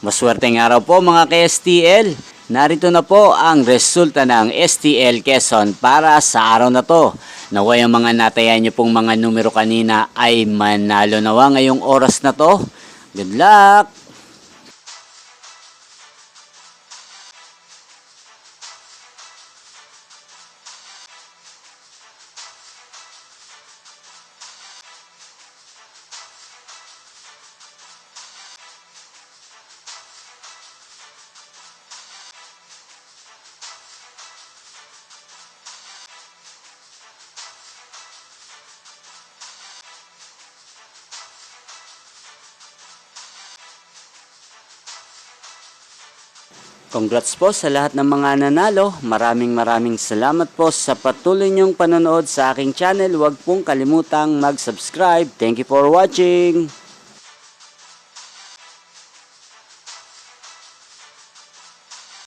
Maswerteng araw po mga ka-STL. Narito na po ang resulta ng STL Quezon para sa araw na to. Naway ang mga natayan niyo pong mga numero kanina ay manalo nawa ngayong oras na to. Good luck! Congrats po sa lahat ng mga nanalo. Maraming salamat po sa patuloy niyong panonood sa aking channel. Huwag pong kalimutang mag-subscribe. Thank you for watching.